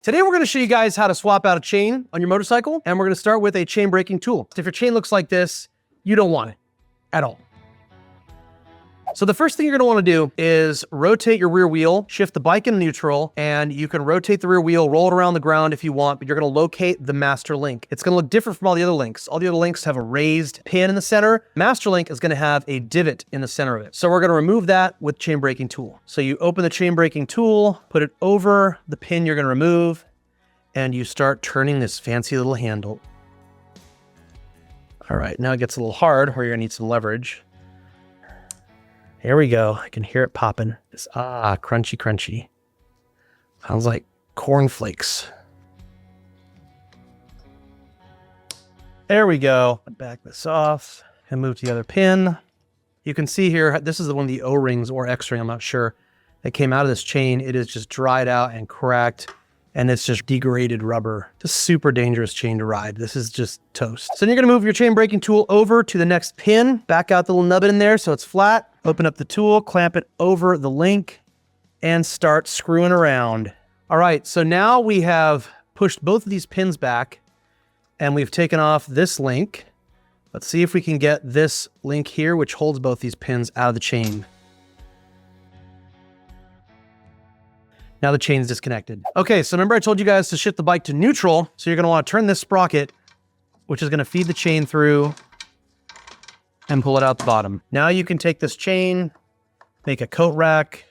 Today we're going to show you guys how to swap out a chain on your motorcycle, and we're going to start with a chain breaking tool. If your chain looks like this, you don't want it at all. So the first thing you're going to want to do is rotate your rear wheel, shift the bike in neutral, and you can rotate the rear wheel, roll it around the ground if you want, but you're going to locate the master link. It's going to look different from all the other links. All the other links have a raised pin in the center. Master link is going to have a divot in the center of it. So we're going to remove that with chain breaking tool. So you open the chain breaking tool, put it over the pin you're going to remove, and you start turning this fancy little handle. All right, now it gets a little hard where you're going to need some leverage. Here we go. I can hear it popping. It's crunchy, crunchy. Sounds like cornflakes. There we go. Back this off and move to the other pin. You can see here, this is the one of the O-rings or X-ring, I'm not sure, that came out of this chain. It is just dried out and cracked, and it's just degraded rubber. Just super dangerous chain to ride. This is just toast. So then you're gonna move your chain breaking tool over to the next pin, back out the little nubbin in there so it's flat, open up the tool, clamp it over the link, and start screwing around. All right, so now we have pushed both of these pins back, and we've taken off this link. Let's see if we can get this link here, which holds both these pins, out of the chain. Now the chain's disconnected. Okay, so remember I told you guys to shift the bike to neutral, so you're gonna wanna turn this sprocket, which is gonna feed the chain through and pull it out the bottom. Now you can take this chain, make a coat rack,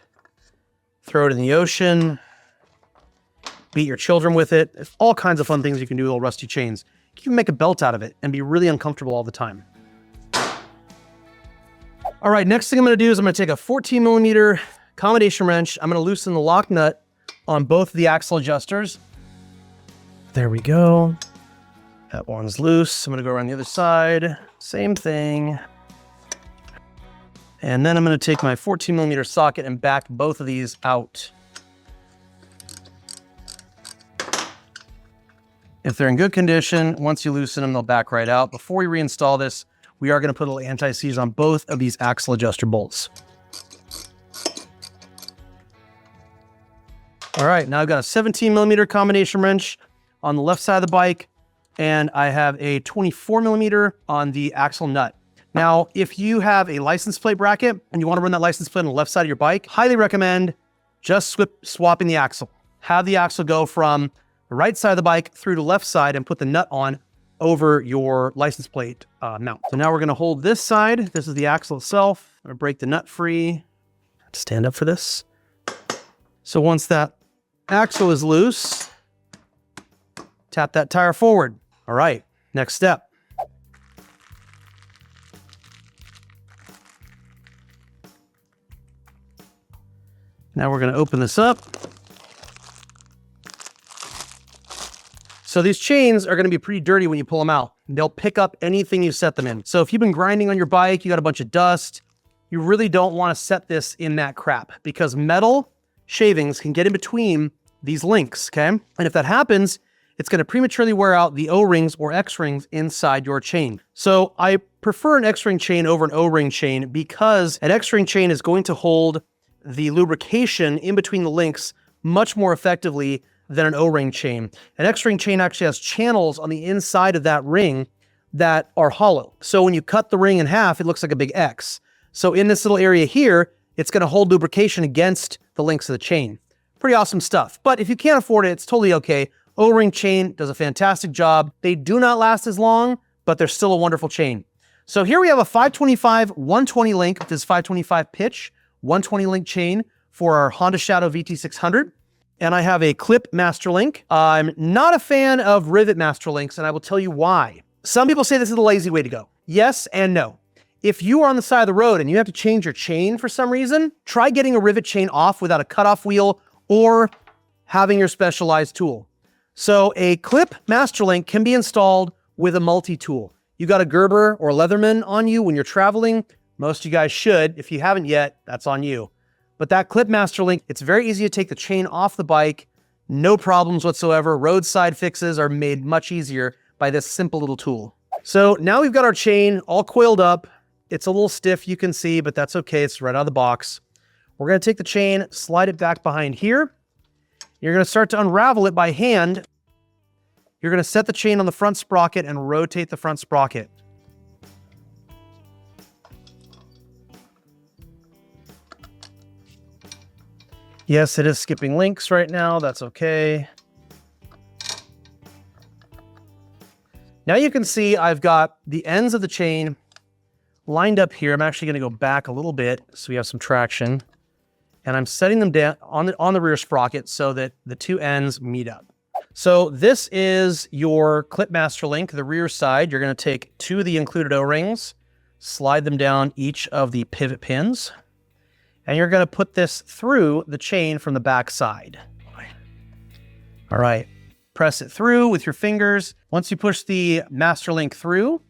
throw it in the ocean, beat your children with it. There's all kinds of fun things you can do with old rusty chains. You can make a belt out of it and be really uncomfortable all the time. All right, next thing I'm gonna do is I'm gonna take a 14mm accommodation wrench. I'm going to loosen the lock nut on both of the axle adjusters. There we go. That one's loose. I'm going to go around the other side. Same thing. And then I'm going to take my 14mm socket and back both of these out. If they're in good condition, once you loosen them, they'll back right out. Before we reinstall this, we are going to put a little anti-seize on both of these axle adjuster bolts. All right, now I've got a 17mm combination wrench on the left side of the bike, and I have a 24mm on the axle nut. Now, if you have a license plate bracket and you want to run that license plate on the left side of your bike, highly recommend just swapping the axle. Have the axle go from the right side of the bike through to the left side and put the nut on over your license plate mount. So now we're going to hold this side. This is the axle itself. I'm going to break the nut free. Stand up for this. So once that axle is loose, tap that tire forward. All right, next step. Now we're going to open this up. So these chains are going to be pretty dirty when you pull them out. They'll pick up anything you set them in. So if you've been grinding on your bike, you got a bunch of dust, you really don't want to set this in that crap, because metal shavings can get in between these links, okay? And if that happens, it's going to prematurely wear out the O-rings or X-rings inside your chain. So I prefer an X-ring chain over an O-ring chain because an X-ring chain is going to hold the lubrication in between the links much more effectively than an O-ring chain. An X-ring chain actually has channels on the inside of that ring that are hollow. So when you cut the ring in half, it looks like a big X. So in this little area here, it's going to hold lubrication against the links of the chain. Pretty awesome stuff. But if you can't afford it, it's totally okay. O-ring chain does a fantastic job. They do not last as long, but they're still a wonderful chain. So here we have a 525 120 link with this 525 pitch, 120 link chain for our Honda Shadow VT600. And I have a clip master link. I'm not a fan of rivet master links, and I will tell you why. Some people say this is the lazy way to go. Yes and no. If you are on the side of the road and you have to change your chain for some reason, try getting a rivet chain off without a cutoff wheel or having your specialized tool. So a clip master link can be installed with a multi-tool. You got a Gerber or Leatherman on you when you're traveling. Most of you guys should. If you haven't yet, that's on you. But that clip master link, it's very easy to take the chain off the bike. No problems whatsoever. Roadside fixes are made much easier by this simple little tool. So now we've got our chain all coiled up. It's a little stiff, you can see, but that's okay. It's right out of the box. We're going to take the chain, slide it back behind here, You're going to start to unravel it by hand. You're going to set the chain on the front sprocket and rotate the front sprocket. Yes, it is skipping links right now. That's okay. Now you can see I've got the ends of the chain lined up here. I'm actually going to go back a little bit so we have some traction. And I'm setting them down on the rear sprocket so that the two ends meet up. So this is your clip master link, the rear side. You're going to take two of the included O-rings, slide them down each of the pivot pins, and you're going to put this through the chain from the back side. All right, press it through with your fingers. Once you push the master link through,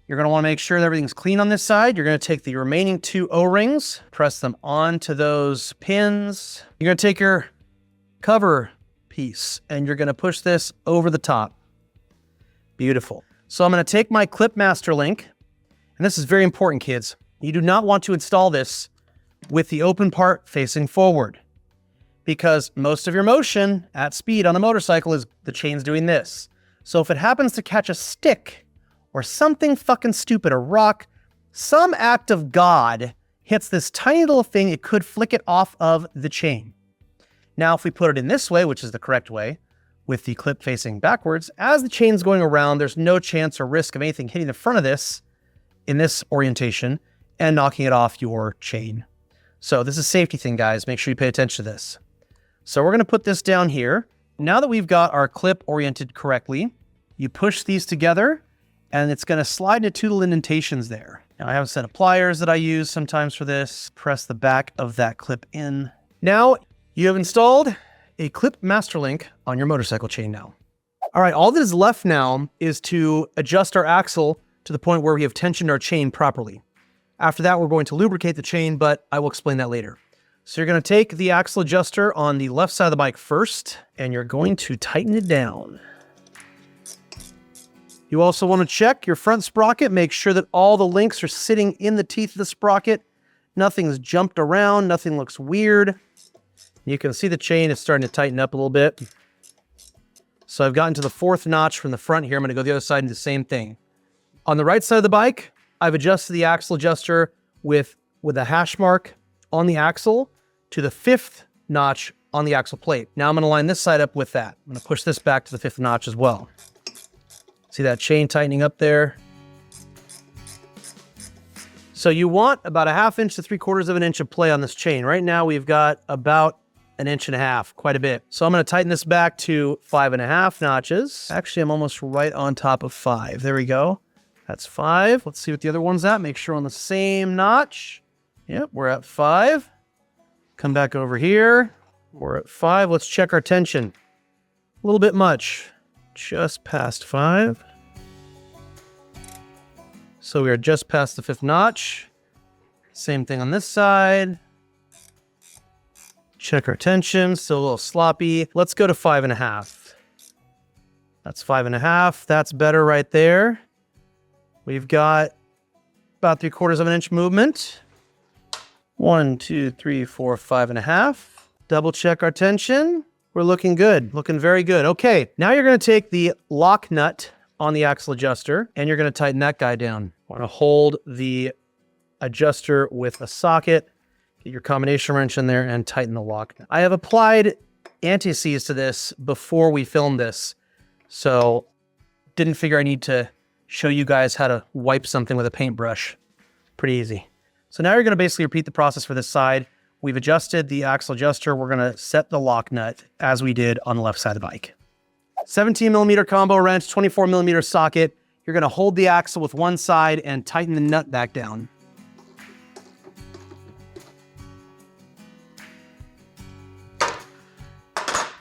you're going to want to make sure that everything's clean on this side. You're going to take the remaining two O-rings, press them onto those pins. You're going to take your cover piece and you're going to push this over the top. Beautiful. So I'm going to take my clip master link, and this is very important, kids. You do not want to install this with the open part facing forward, because most of your motion at speed on a motorcycle is the chain's doing this. So if it happens to catch a stick or something fucking stupid, a rock, some act of God hits this tiny little thing, it could flick it off of the chain. Now, if we put it in this way, which is the correct way, with the clip facing backwards, as the chain's going around, there's no chance or risk of anything hitting the front of this in this orientation and knocking it off your chain. So this is a safety thing, guys. Make sure you pay attention to this. So we're going to put this down here. Now that we've got our clip oriented correctly, you push these together and it's going to slide into two little indentations there. Now I have a set of pliers that I use sometimes for this. Press the back of that clip in. Now you have installed a clip master link on your motorcycle chain now. All right, all that is left now is to adjust our axle to the point where we have tensioned our chain properly. After that, we're going to lubricate the chain, but I will explain that later. So you're going to take the axle adjuster on the left side of the bike first, and you're going to tighten it down. You also want to check your front sprocket, make sure that all the links are sitting in the teeth of the sprocket. Nothing's jumped around, nothing looks weird. You can see the chain is starting to tighten up a little bit. So I've gotten to the fourth notch from the front here. I'm going to go the other side and do the same thing. On the right side of the bike, I've adjusted the axle adjuster with a hash mark on the axle to the fifth notch on the axle plate. Now I'm going to line this side up with that. I'm going to push this back to the fifth notch as well. See that chain tightening up there? So you want about 1/2 inch to 3/4 of an inch of play on this chain. Right now we've got about 1.5 inches, quite a bit. So I'm going to tighten this back to 5.5 notches. Actually, I'm almost right on top of 5. There we go. That's 5. Let's see what the other one's at. Make sure on the same notch. Yep, we're at 5. Come back over here. We're at 5. Let's check our tension. A little bit much. Just past 5. So we are just past the 5th notch. Same thing on this side. Check our tension. Still a little sloppy. Let's go to 5.5. That's 5.5. That's better right there. We've got about 3/4 of an inch movement. 1, 2, 3, 4, 5.5. Double check our tension. We're looking good, looking very good. Okay, now you're going to take the lock nut on the axle adjuster and you're going to tighten that guy down. Want to hold the adjuster with a socket, get your combination wrench in there and tighten the lock nut. I have applied anti-seize to this before we filmed this, so didn't figure I need to show you guys how to wipe something with a paintbrush. Pretty easy. So now you're going to basically repeat the process for this side. We've adjusted the axle adjuster. We're going to set the lock nut as we did on the left side of the bike. 17mm combo wrench, 24mm socket. You're going to hold the axle with one side and tighten the nut back down.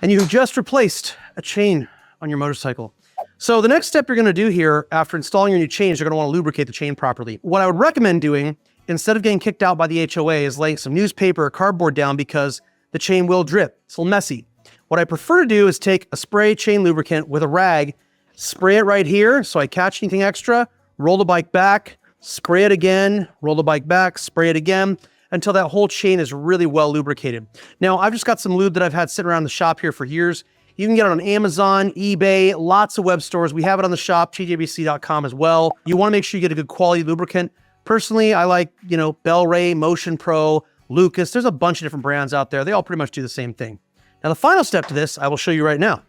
And you've just replaced a chain on your motorcycle. So the next step you're going to do here after installing your new chains, you're going to want to lubricate the chain properly. What I would recommend doing, instead of getting kicked out by the HOA, is laying some newspaper or cardboard down because the chain will drip. It's a little messy. What I prefer to do is take a spray chain lubricant with a rag, spray it right here so I catch anything extra, roll the bike back, spray it again, roll the bike back, spray it again. until that whole chain is really well lubricated. Now, I've just got some lube that I've had sitting around the shop here for years. You can get it on Amazon, eBay, lots of web stores. We have it on the shop, tjbc.com as well. You want to make sure you get a good quality lubricant. Personally, I like, Bel-Ray, Motion Pro, Lucas. There's a bunch of different brands out there. They all pretty much do the same thing. Now, the final step to this, I will show you right now.